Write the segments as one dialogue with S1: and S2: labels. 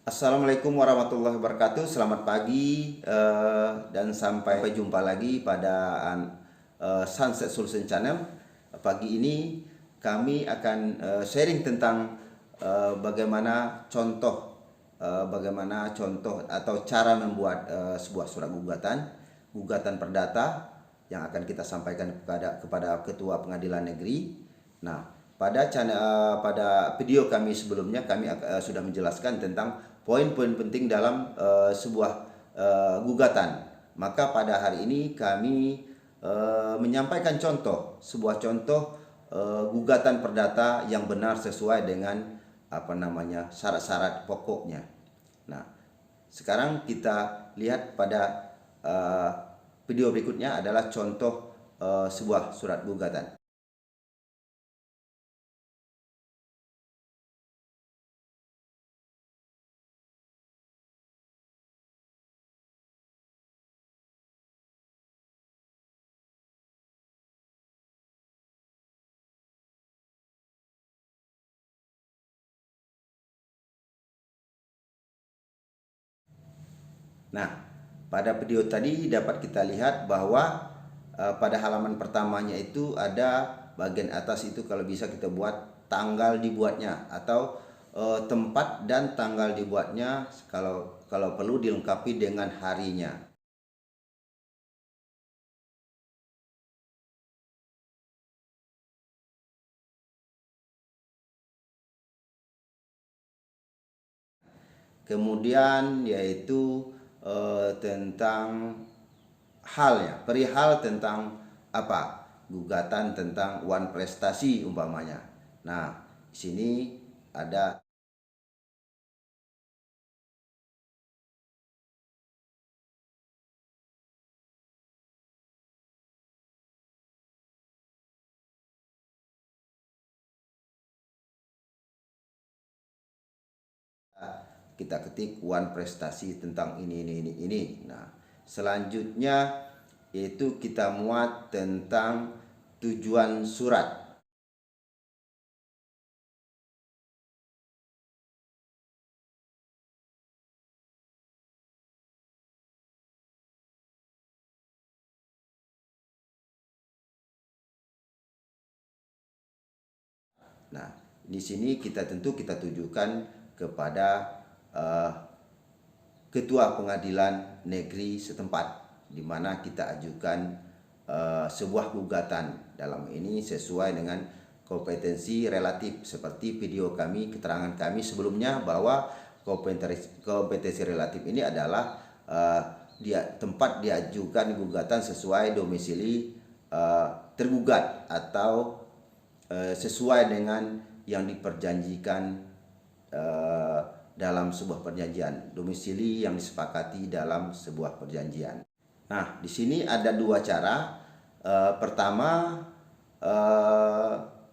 S1: Assalamualaikum warahmatullahi wabarakatuh. Selamat pagi dan sampai jumpa lagi pada Sunset Solution Channel. Pagi ini kami akan sharing tentang bagaimana contoh atau cara membuat sebuah surat gugatan perdata yang akan kita sampaikan kepada Ketua Pengadilan Negeri. Nah, pada video kami sebelumnya kami sudah menjelaskan tentang poin-poin penting dalam sebuah gugatan. Maka pada hari ini kami menyampaikan sebuah contoh gugatan perdata yang benar sesuai dengan syarat-syarat pokoknya. Nah, sekarang kita lihat pada video berikutnya adalah contoh sebuah surat gugatan. Nah, pada video tadi dapat kita lihat bahwa pada halaman pertamanya itu ada bagian atas itu kalau bisa kita buat tanggal dibuatnya atau tempat dan tanggal dibuatnya kalau perlu dilengkapi dengan harinya. Kemudian yaitu tentang perihal tentang gugatan tentang wan prestasi umpamanya. Nah, di sini ada kita ketik wan prestasi tentang ini. Nah, selanjutnya yaitu kita muat tentang tujuan surat. Nah, di sini kita tujukan kepada uh, Ketua Pengadilan Negeri setempat, di mana kita ajukan sebuah gugatan. Dalam ini sesuai dengan kompetensi relatif, seperti video kami, keterangan kami sebelumnya bahwa kompetensi relatif ini adalah tempat diajukan gugatan sesuai domisili tergugat atau sesuai dengan yang diperjanjikan dalam sebuah perjanjian, domisili yang disepakati dalam sebuah perjanjian. Nah, di sini ada dua cara. Pertama,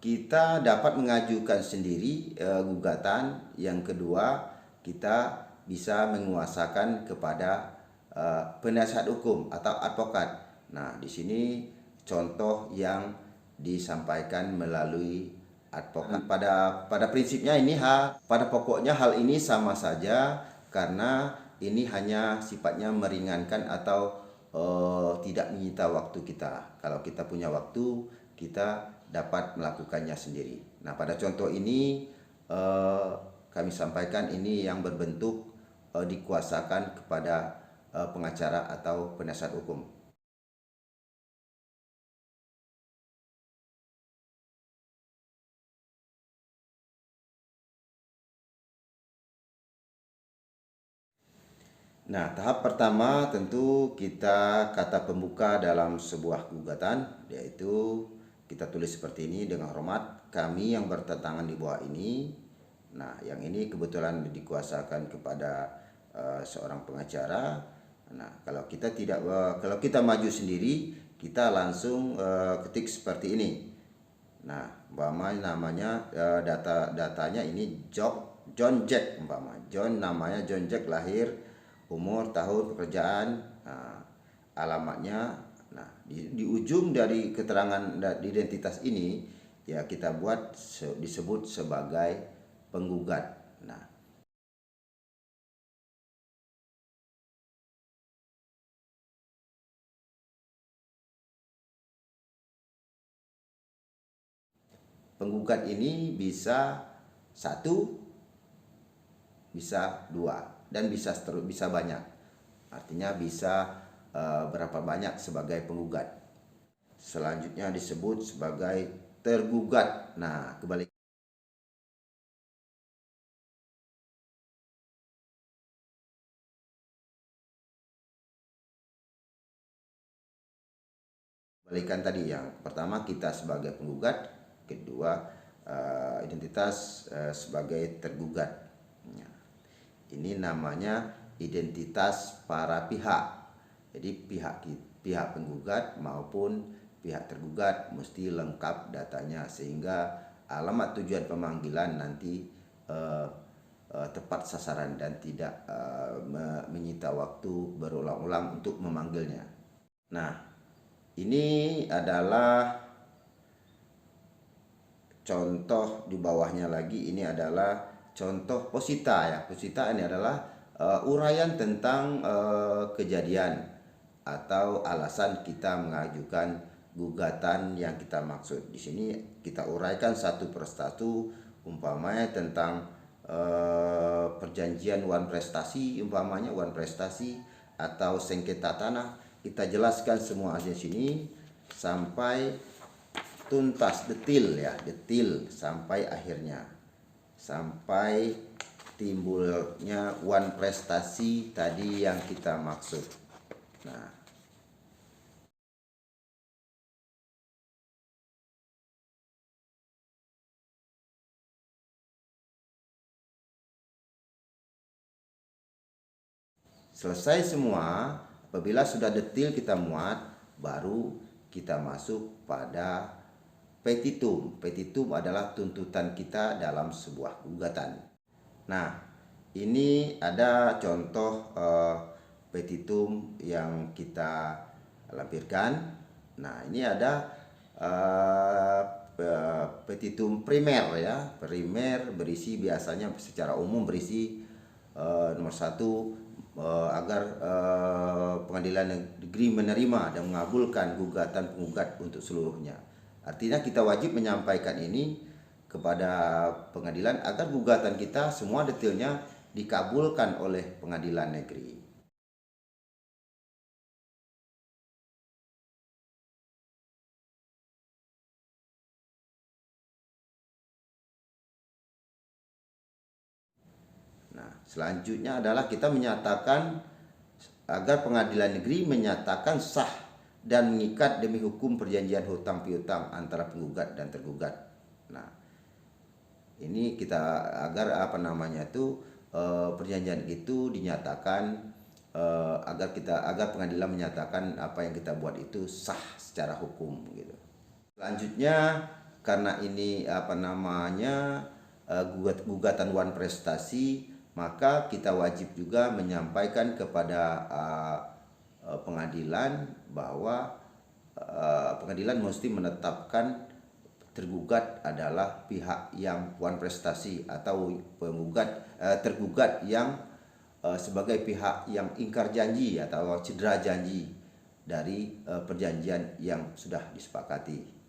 S1: kita dapat mengajukan sendiri gugatan. Yang kedua, kita bisa menguasakan kepada penasihat hukum atau advokat. Nah, di sini contoh yang disampaikan melalui advokat. Pada prinsipnya pada pokoknya hal ini sama saja, karena ini hanya sifatnya meringankan atau tidak menyita waktu kita. Kalau kita punya waktu, kita dapat melakukannya sendiri. Nah, pada contoh ini kami sampaikan ini yang berbentuk dikuasakan kepada pengacara atau penasihat hukum. Nah, tahap pertama tentu kita kata pembuka dalam sebuah gugatan, yaitu kita tulis seperti ini: dengan hormat, kami yang bertentangan di bawah ini. Nah, yang ini kebetulan dikuasakan kepada seorang pengacara. Nah, kalau kita maju sendiri, kita langsung ketik seperti ini. Nah, namanya datanya ini John Jack umpama. Namanya John Jack, lahir, umur, tahun, pekerjaan, alamatnya. Nah, di ujung dari keterangan identitas ini ya kita buat disebut sebagai penggugat. Nah, penggugat ini bisa satu, bisa dua, dan bisa banyak. Artinya bisa berapa banyak sebagai penggugat. Selanjutnya disebut sebagai tergugat. Nah, kebalikan tadi, yang pertama kita sebagai penggugat, kedua identitas sebagai tergugat. Ya. Ini namanya identitas para pihak. Jadi pihak penggugat maupun pihak tergugat mesti lengkap datanya, sehingga alamat tujuan pemanggilan nanti tepat sasaran dan tidak menyita waktu berulang-ulang untuk memanggilnya. Nah, ini adalah contoh di bawahnya lagi. Ini adalah contoh posita ya. Posita ini adalah uraian tentang kejadian atau alasan kita mengajukan gugatan yang kita maksud. Di sini kita uraikan satu persatu, umpamanya tentang perjanjian wan prestasi, umpamanya wan prestasi atau sengketa tanah. Kita jelaskan semua di sini sampai tuntas, detil ya, detil sampai akhirnya, sampai timbulnya wan prestasi tadi yang kita maksud. Nah, selesai semua, apabila sudah detil kita muat, baru kita masuk pada petitum. Petitum adalah tuntutan kita dalam sebuah gugatan. Nah, ini ada contoh petitum yang kita lampirkan. Nah, ini ada petitum primer ya. Primer berisi biasanya secara umum berisi nomor satu, agar pengadilan negeri menerima dan mengabulkan gugatan penggugat untuk seluruhnya. Artinya kita wajib menyampaikan ini kepada pengadilan agar gugatan kita semua detailnya dikabulkan oleh pengadilan negeri. Nah, selanjutnya adalah kita menyatakan agar pengadilan negeri menyatakan sah dan mengikat demi hukum perjanjian hutang piutang antara penggugat dan tergugat. Nah, ini kita agar perjanjian itu dinyatakan agar pengadilan menyatakan apa yang kita buat itu sah secara hukum gitu. Selanjutnya, karena ini gugatan wan prestasi, maka kita wajib juga menyampaikan kepada pengadilan bahwa pengadilan mesti menetapkan tergugat adalah pihak yang wan prestasi atau tergugat yang sebagai pihak yang ingkar janji atau cedera janji dari perjanjian yang sudah disepakati.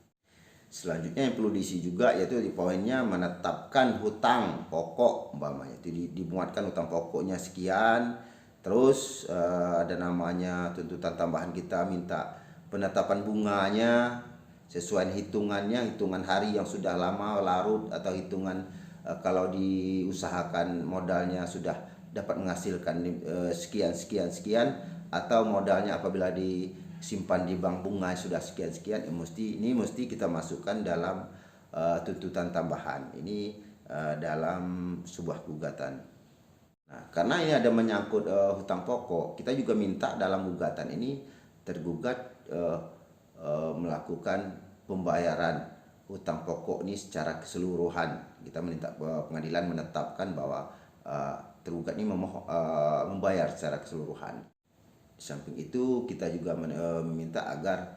S1: Selanjutnya yang perlu diisi juga yaitu di poinnya menetapkan hutang pokok, umpamanya itu dimuatkan hutang pokoknya sekian. Terus ada namanya tuntutan tambahan, kita minta penetapan bunganya sesuai hitungannya, hitungan hari yang sudah lama larut, atau hitungan kalau diusahakan modalnya sudah dapat menghasilkan sekian, atau modalnya apabila disimpan di bank bunga sudah sekian, ini mesti kita masukkan dalam tuntutan tambahan ini dalam sebuah gugatan. Nah, karena ini ada menyangkut hutang pokok, kita juga minta dalam gugatan ini tergugat melakukan pembayaran hutang pokok ini secara keseluruhan. Kita minta pengadilan menetapkan bahwa tergugat ini membayar secara keseluruhan. Di samping itu kita juga meminta agar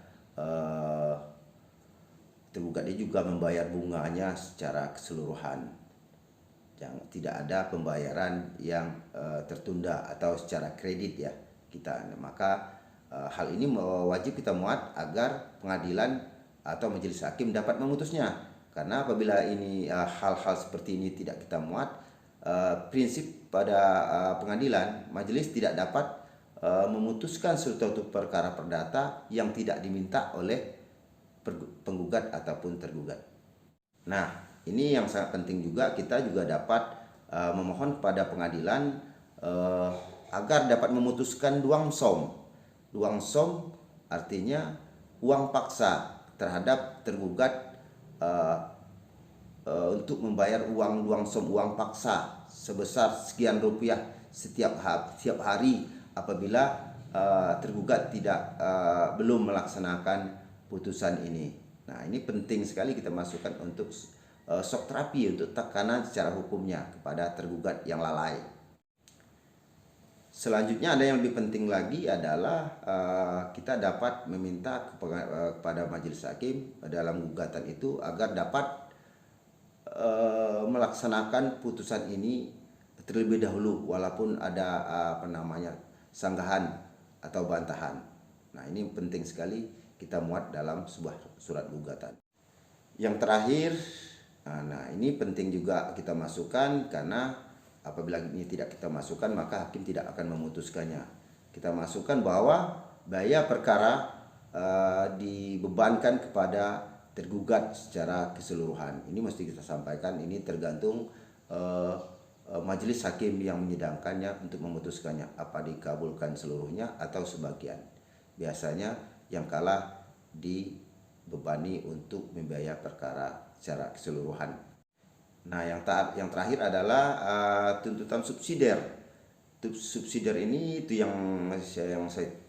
S1: tergugat ini juga membayar bunganya secara keseluruhan. Tidak ada pembayaran yang tertunda atau secara kredit ya kita. Maka hal ini wajib kita muat agar pengadilan atau majelis hakim dapat memutusnya. Karena apabila ini hal-hal seperti ini tidak kita muat, prinsip pada pengadilan, majelis tidak dapat memutuskan suatu perkara perdata yang tidak diminta oleh penggugat ataupun tergugat. Nah, ini yang sangat penting juga, kita juga dapat memohon pada pengadilan agar dapat memutuskan duang som. Duang som artinya uang paksa terhadap tergugat untuk membayar duang som, uang paksa sebesar sekian rupiah setiap hari apabila tergugat belum melaksanakan putusan ini. Nah, ini penting sekali kita masukkan untuk shock terapi, untuk tekanan secara hukumnya kepada tergugat yang lalai. Selanjutnya ada yang lebih penting lagi adalah kita dapat meminta kepada majelis hakim dalam gugatan itu agar dapat melaksanakan putusan ini terlebih dahulu walaupun ada sanggahan atau bantahan. Nah, ini penting sekali kita muat dalam sebuah surat gugatan. Yang terakhir, nah ini penting juga kita masukkan, karena apabila ini tidak kita masukkan maka hakim tidak akan memutuskannya. Kita masukkan bahwa biaya perkara dibebankan kepada tergugat secara keseluruhan. Ini mesti kita sampaikan, ini tergantung majelis hakim yang menyidangkannya untuk memutuskannya, apa dikabulkan seluruhnya atau sebagian. Biasanya yang kalah dibebani untuk membiayai perkara secara keseluruhan. Nah, yang terakhir adalah tuntutan subsidiar. Subsidiar ini itu yang saya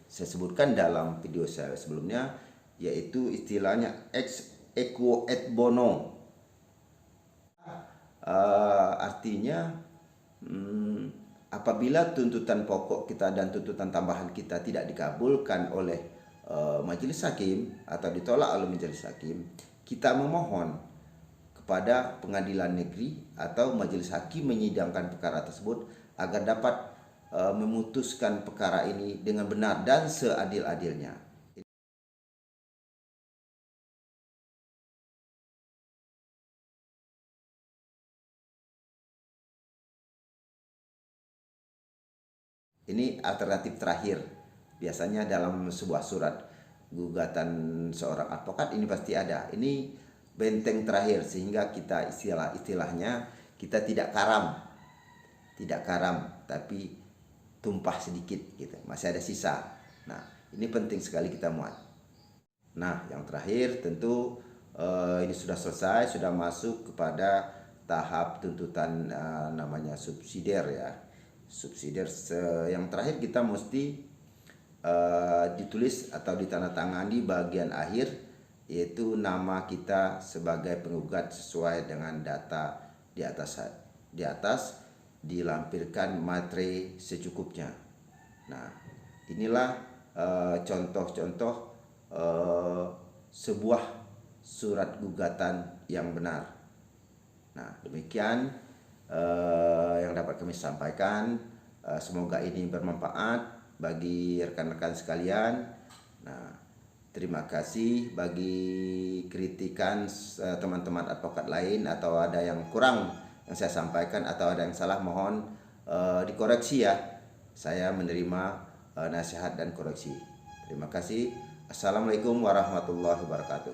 S1: sebutkan dalam video saya sebelumnya, yaitu istilahnya ex equo et bono. Artinya apabila tuntutan pokok kita dan tuntutan tambahan kita tidak dikabulkan oleh majelis hakim atau ditolak oleh majelis hakim, kita memohon kepada pengadilan negeri atau majelis hakim menyidangkan perkara tersebut agar dapat memutuskan perkara ini dengan benar dan seadil-adilnya. Ini alternatif terakhir. Biasanya dalam sebuah surat gugatan seorang advokat ini pasti ada. Ini benteng terakhir, sehingga kita istilahnya kita tidak karam tapi tumpah sedikit gitu, masih ada sisa. Nah, ini penting sekali kita muat. Nah, yang terakhir tentu ini sudah selesai, sudah masuk kepada tahap tuntutan namanya subsidiar ya. Subsidiar yang terakhir kita mesti ditulis atau ditandatangani bagian akhir, yaitu nama kita sebagai penggugat sesuai dengan data di atas dilampirkan materi secukupnya. Nah, inilah contoh-contoh sebuah surat gugatan yang benar. Nah, demikian yang dapat kami sampaikan. Semoga ini bermanfaat bagi rekan-rekan sekalian. Nah, terima kasih. Bagi kritikan teman-teman advokat lain atau ada yang kurang yang saya sampaikan atau ada yang salah, mohon dikoreksi ya. Saya menerima nasihat dan koreksi. Terima kasih. Assalamualaikum warahmatullahi wabarakatuh.